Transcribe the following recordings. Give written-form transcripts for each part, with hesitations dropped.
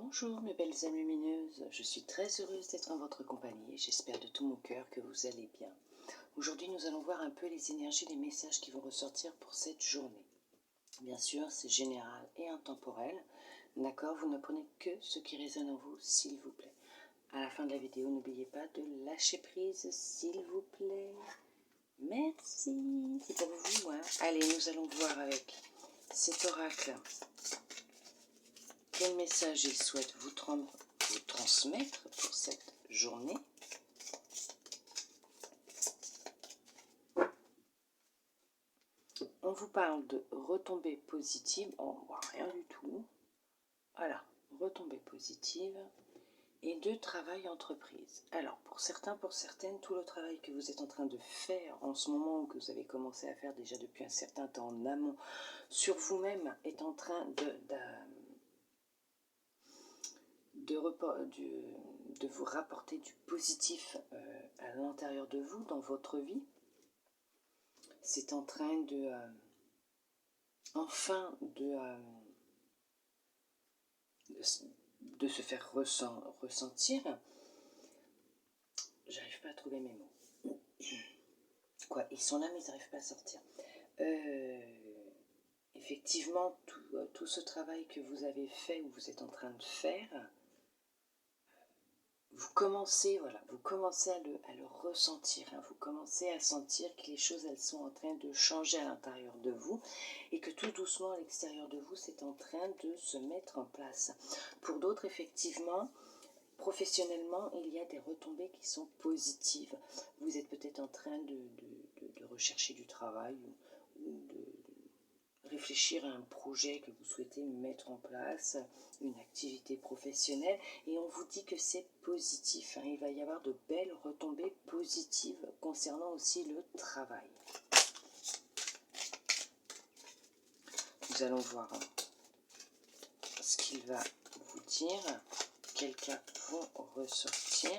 Bonjour mes belles âmes lumineuses, je suis très heureuse d'être en votre compagnie et j'espère de tout mon cœur que vous allez bien. Aujourd'hui nous allons voir un peu les énergies, les messages qui vont ressortir pour cette journée. Bien sûr c'est général et intemporel, d'accord? Vous ne prenez que ce qui résonne en vous s'il vous plaît. À la fin de la vidéo n'oubliez pas de lâcher prise s'il vous plaît. Merci, c'est pour vous hein. Allez nous allons voir avec cet oracle. Quel message il souhaite vous transmettre pour cette journée? On vous parle de retombées positives. On ne voit rien du tout. Voilà, retombées positives et de travail entreprise. Alors, pour certains, pour certaines, tout le travail que vous êtes en train de faire en ce moment ou que vous avez commencé à faire déjà depuis un certain temps en amont sur vous-même est en train de vous rapporter du positif à l'intérieur de vous, dans votre vie. C'est en train de enfin de se faire ressentir. J'arrive pas à trouver mes mots. Quoi, ils sont là mais ils n'arrivent pas à sortir. Effectivement, tout ce travail que vous avez fait ou vous êtes en train de faire, vous commencez à le ressentir, hein. Vous commencez à sentir que les choses, elles sont en train de changer à l'intérieur de vous et que tout doucement à l'extérieur de vous, c'est en train de se mettre en place. Pour d'autres, effectivement, professionnellement, il y a des retombées qui sont positives. Vous êtes peut-être en train de rechercher du travail ou de réfléchir à un projet que vous souhaitez mettre en place, une activité professionnelle, et on vous dit que c'est positif, hein. Il va y avoir de belles retombées positives concernant aussi le travail. Nous allons voir ce qu'il va vous dire, quels cas vont ressortir.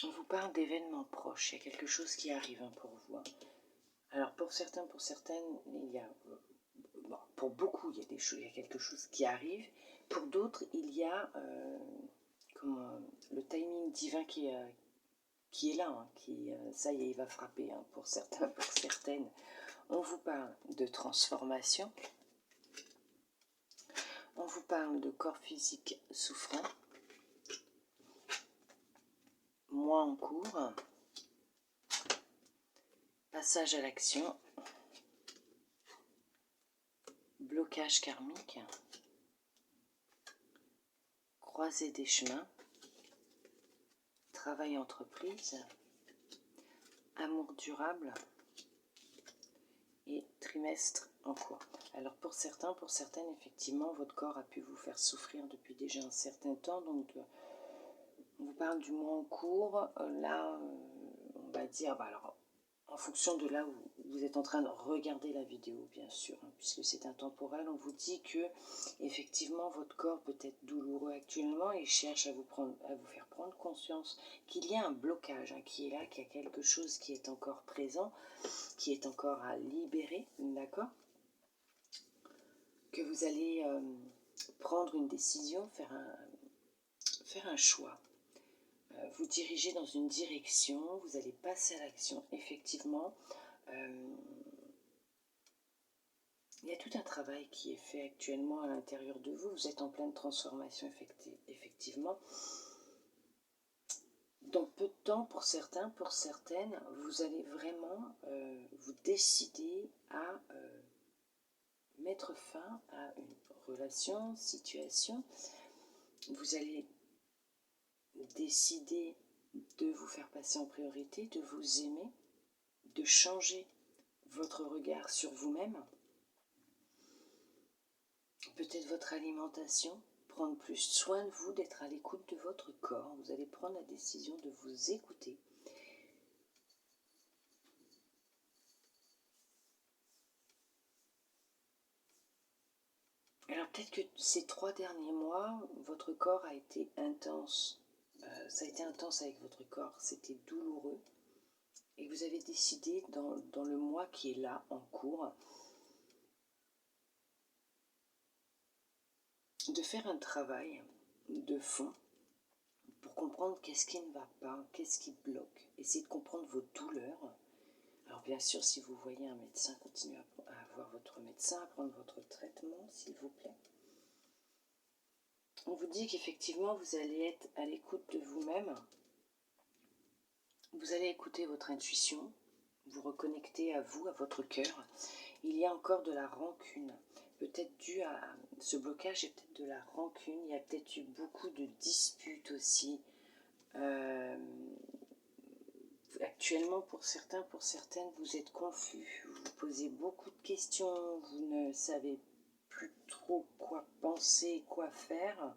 On vous parle d'événements proches, il y a quelque chose qui arrive pour vous. Alors pour certains, pour certaines, il y a, bon, pour beaucoup, il y a quelque chose qui arrive. Pour d'autres, il y a le timing divin qui est là, hein, ça y est, il va frapper, hein, pour certains, pour certaines. On vous parle de transformation, on vous parle de corps physique souffrant, mois en cours, passage à l'action, blocage karmique, croisée des chemins, travail entreprise, amour durable et trimestre en cours. Alors pour certains, pour certaines, effectivement, votre corps a pu vous faire souffrir depuis déjà un certain temps, donc on vous parle du mois en cours. Là, on va dire, alors, en fonction de là où vous êtes en train de regarder la vidéo, bien sûr, hein, puisque c'est intemporel, on vous dit que, effectivement, votre corps peut être douloureux actuellement et cherche à vous faire prendre conscience qu'il y a un blocage, hein, qui est là, qu'il y a quelque chose qui est encore présent, qui est encore à libérer, d'accord? Que vous allez prendre une décision, faire un choix. Vous dirigez dans une direction, vous allez passer à l'action, effectivement. Il y a tout un travail qui est fait actuellement à l'intérieur de vous. Vous êtes en pleine transformation, effectivement. dans peu de temps, pour certains, pour certaines, vous allez vraiment vous décider à mettre fin à une relation, situation. Vous allez décider de vous faire passer en priorité, de vous aimer, de changer votre regard sur vous-même, peut-être votre alimentation, prendre plus soin de vous, d'être à l'écoute de votre corps. Vous allez prendre la décision de vous écouter. Alors peut-être que ces 3 derniers mois, votre corps a été intense. Ça a été intense avec votre corps, c'était douloureux. Et vous avez décidé dans le mois qui est là, en cours, de faire un travail de fond pour comprendre qu'est-ce qui ne va pas, qu'est-ce qui bloque. Essayez de comprendre vos douleurs. Alors bien sûr, si vous voyez un médecin, continuez à voir votre médecin, à prendre votre traitement, s'il vous plaît. On vous dit qu'effectivement, vous allez être à l'écoute de vous-même. Vous allez écouter votre intuition, vous reconnecter à vous, à votre cœur. Il y a encore de la rancune, peut-être dû à ce blocage, et peut-être de la rancune. Il y a peut-être eu beaucoup de disputes aussi. Actuellement, pour certains, pour certaines, vous êtes confus, vous vous posez beaucoup de questions, vous ne savez plus trop quoi penser, quoi faire.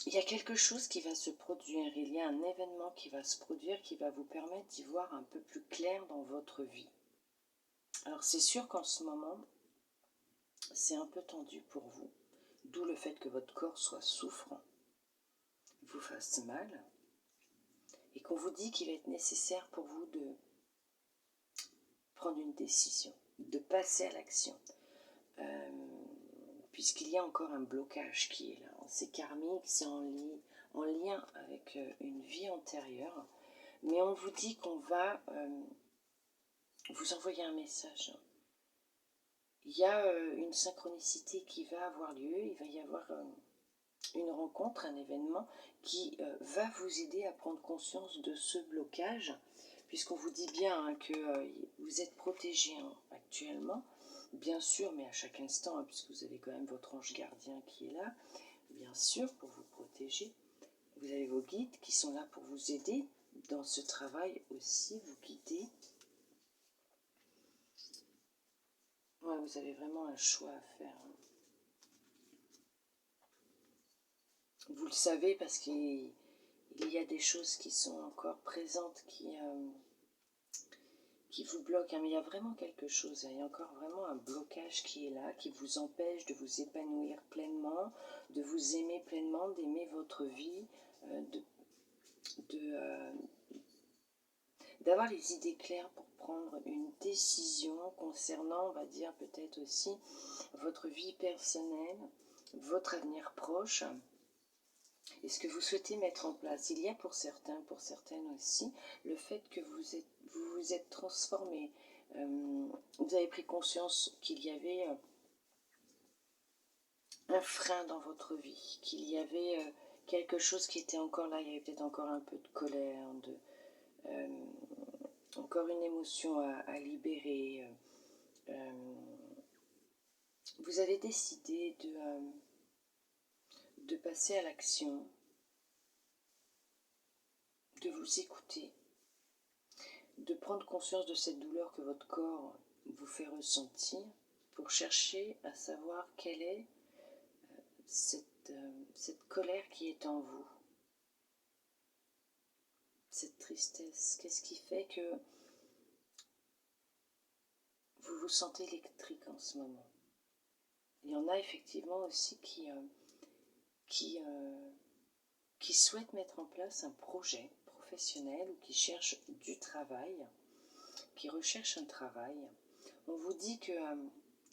Il y a quelque chose qui va se produire, il y a un événement qui va se produire qui va vous permettre d'y voir un peu plus clair dans votre vie. Alors c'est sûr qu'en ce moment, c'est un peu tendu pour vous, d'où le fait que votre corps soit souffrant, vous fasse mal, et qu'on vous dit qu'il va être nécessaire pour vous de prendre une décision, de passer à l'action, puisqu'il y a encore un blocage qui est là. C'est karmique, c'est en lien avec une vie antérieure, mais on vous dit qu'on va vous envoyer un message. Il y a une synchronicité qui va avoir lieu, il va y avoir une rencontre, un événement qui va vous aider à prendre conscience de ce blocage, puisqu'on vous dit bien que vous êtes protégé actuellement, bien sûr, mais à chaque instant, puisque vous avez quand même votre ange gardien qui est là, bien sûr, pour vous protéger. Vous avez vos guides qui sont là pour vous aider dans ce travail aussi, vous guider. Ouais, vous avez vraiment un choix à faire. Vous le savez parce qu'il y a des choses qui sont encore présentes, qui vous bloquent. Mais il y a vraiment quelque chose, il y a encore vraiment un blocage qui est là, qui vous empêche de vous épanouir pleinement, de vous aimer pleinement, d'aimer votre vie, d'avoir les idées claires pour prendre une décision concernant, on va dire peut-être aussi, votre vie personnelle, votre avenir proche, et ce que vous souhaitez mettre en place. Il y a pour certains, pour certaines aussi, le fait que vous vous êtes transformé. Vous avez pris conscience qu'il y avait un frein dans votre vie, qu'il y avait quelque chose qui était encore là, il y avait peut-être encore un peu de colère, encore une émotion à libérer. Vous avez décidé de passer à l'action, de vous écouter, de prendre conscience de cette douleur que votre corps vous fait ressentir pour chercher à savoir quelle est cette colère qui est en vous, cette tristesse. Qu'est-ce qui fait que vous vous sentez électrique en ce moment? Il y en a effectivement aussi qui souhaitent mettre en place un projet professionnel ou qui cherchent du travail, qui recherchent un travail. On vous dit que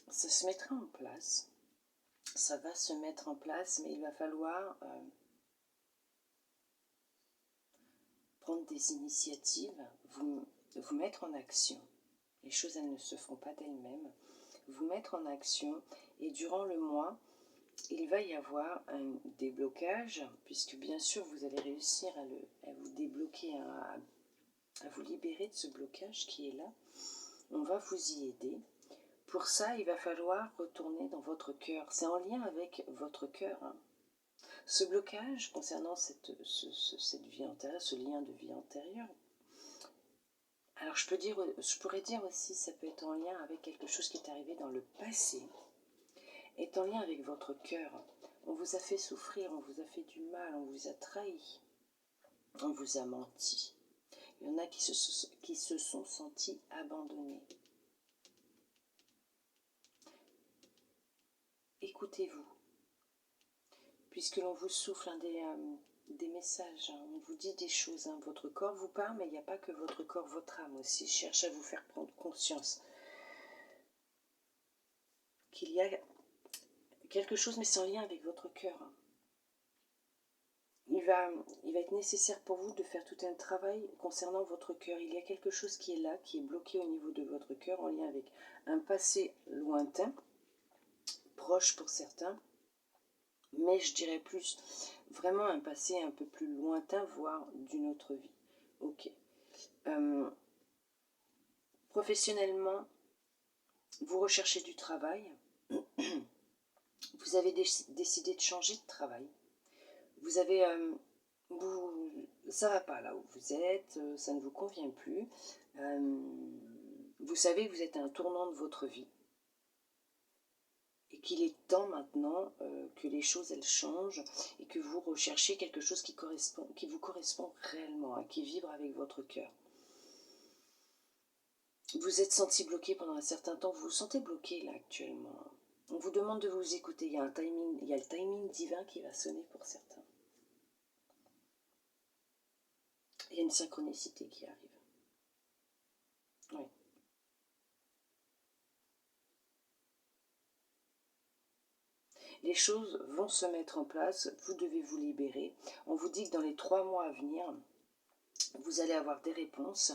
ça se mettra en place, ça va se mettre en place, mais il va falloir prendre des initiatives, vous mettre en action. Les choses, elles ne se font pas d'elles-mêmes. Vous mettre en action, et durant le mois, il va y avoir un déblocage, puisque bien sûr vous allez réussir à vous débloquer, à vous libérer de ce blocage qui est là. On va vous y aider. Pour ça, il va falloir retourner dans votre cœur. C'est en lien avec votre cœur. Ce blocage concernant cette vie antérieure, ce lien de vie antérieure, alors je pourrais dire aussi, ça peut être en lien avec quelque chose qui est arrivé dans le passé, est en lien avec votre cœur. On vous a fait souffrir, on vous a fait du mal, on vous a trahi, on vous a menti. Il y en a qui se sont sentis abandonnés. Écoutez-vous, puisque l'on vous souffle des messages, on vous dit des choses, votre corps vous parle, mais il n'y a pas que votre corps, votre âme aussi cherche à vous faire prendre conscience qu'il y a quelque chose, mais c'est en lien avec votre cœur. Il va être nécessaire pour vous de faire tout un travail concernant votre cœur. Il y a quelque chose qui est là, qui est bloqué au niveau de votre cœur, en lien avec un passé lointain, proche pour certains, mais je dirais plus vraiment un passé un peu plus lointain, voire d'une autre vie. Ok. Professionnellement, vous recherchez du travail, vous avez décidé de changer de travail, vous avez... ça ne va pas là où vous êtes, ça ne vous convient plus, vous savez que vous êtes à un tournant de votre vie, et qu'il est temps maintenant que les choses elles changent, et que vous recherchez quelque chose qui vous correspond réellement, qui vibre avec votre cœur. Vous êtes senti bloqué pendant un certain temps, vous vous sentez bloqué là actuellement. On vous demande de vous écouter, il y a le timing divin qui va sonner pour certains. Il y a une synchronicité qui arrive. Oui. Les choses vont se mettre en place, vous devez vous libérer. On vous dit que dans les 3 mois à venir, vous allez avoir des réponses.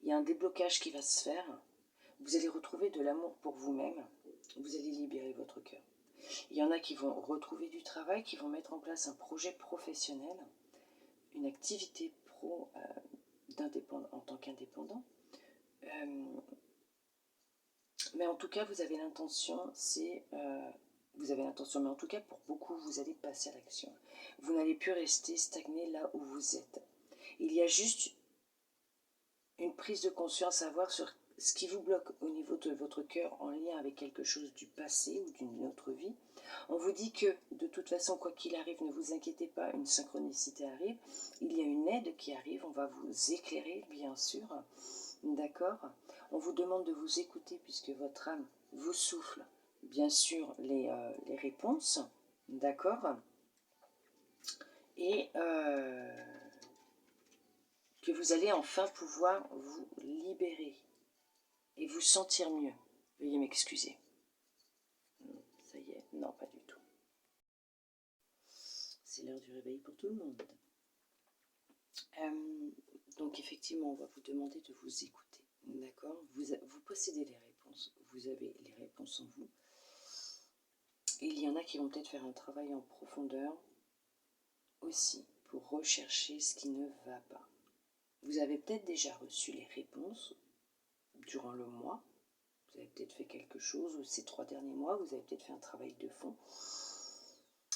Il y a un déblocage qui va se faire. Vous allez retrouver de l'amour pour vous-même. Vous allez libérer votre cœur. Il y en a qui vont retrouver du travail, qui vont mettre en place un projet professionnel, une activité pro en tant qu'indépendant. Mais en tout cas, vous avez l'intention, mais en tout cas, pour beaucoup, vous allez passer à l'action. Vous n'allez plus rester stagné là où vous êtes. Il y a juste une prise de conscience à avoir sur ce qui vous bloque au niveau de votre cœur en lien avec quelque chose du passé ou d'une autre vie. On vous dit que, de toute façon, quoi qu'il arrive, ne vous inquiétez pas, une synchronicité arrive. Il y a une aide qui arrive, on va vous éclairer, bien sûr. D'accord? On vous demande de vous écouter puisque votre âme vous souffle, bien sûr, les réponses. D'accord? Et que vous allez enfin pouvoir vous libérer et vous sentir mieux. Veuillez m'excuser. Ça y est, non, pas du tout. C'est l'heure du réveil pour tout le monde. Donc effectivement, on va vous demander de vous écouter. D'accord? Vous possédez les réponses. Vous avez les réponses en vous. Et il y en a qui vont peut-être faire un travail en profondeur aussi pour rechercher ce qui ne va pas. Vous avez peut-être déjà reçu les réponses durant le mois. Vous avez peut-être fait quelque chose, ou ces 3 derniers mois, vous avez peut-être fait un travail de fond.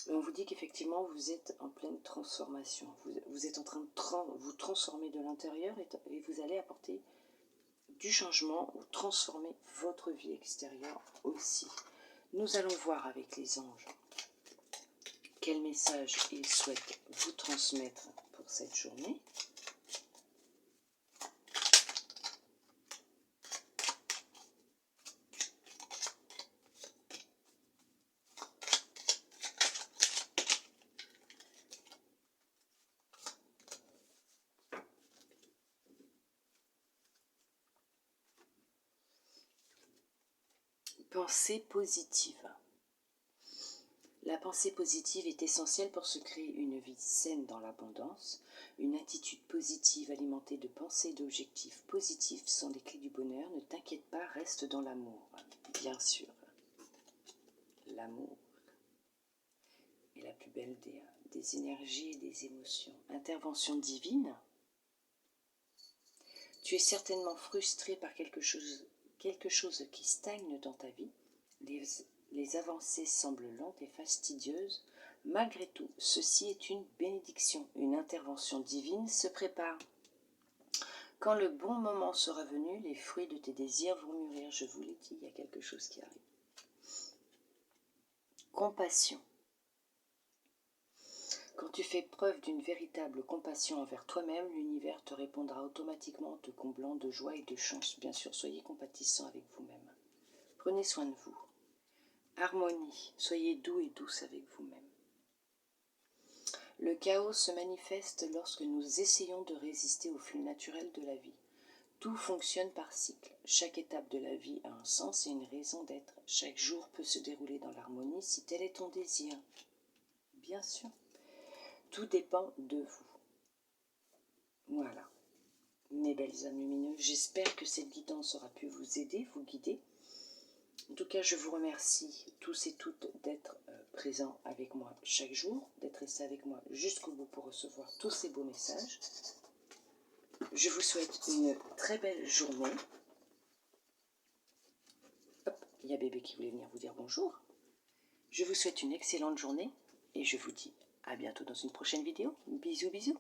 Mais on vous dit qu'effectivement, vous êtes en pleine transformation. Vous êtes en train de vous transformer de l'intérieur et vous allez apporter du changement ou transformer votre vie extérieure aussi. Nous allons voir avec les anges quel message ils souhaitent vous transmettre pour cette journée. Pensée positive. La pensée positive est essentielle pour se créer une vie saine dans l'abondance. Une attitude positive alimentée de pensées et d'objectifs positifs sont les clés du bonheur. Ne t'inquiète pas, reste dans l'amour. Bien sûr, l'amour. plus belle des énergies et des émotions. Intervention divine. Tu es certainement frustré par quelque chose qui stagne dans ta vie. Les avancées semblent lentes et fastidieuses. Malgré tout, ceci est une bénédiction. Une intervention divine se prépare. Quand le bon moment sera venu, les fruits de tes désirs vont mûrir. Je vous l'ai dit, il y a quelque chose qui arrive. Compassion. Quand tu fais preuve d'une véritable compassion envers toi-même, l'univers te répondra automatiquement en te comblant de joie et de chance. Bien sûr, soyez compatissant avec vous-même. Prenez soin de vous. Harmonie. Soyez doux et douce avec vous-même. Le chaos se manifeste lorsque nous essayons de résister au flux naturel de la vie. Tout fonctionne par cycle. Chaque étape de la vie a un sens et une raison d'être. Chaque jour peut se dérouler dans l'harmonie si tel est ton désir. Bien sûr. Tout dépend de vous. Voilà. Mes belles âmes lumineuses, j'espère que cette guidance aura pu vous aider, vous guider. En tout cas, je vous remercie tous et toutes d'être présents avec moi chaque jour, d'être restés avec moi jusqu'au bout pour recevoir tous ces beaux messages. Je vous souhaite une très belle journée. Hop, il y a bébé qui voulait venir vous dire bonjour. Je vous souhaite une excellente journée et je vous dis à bientôt dans une prochaine vidéo. Bisous, bisous.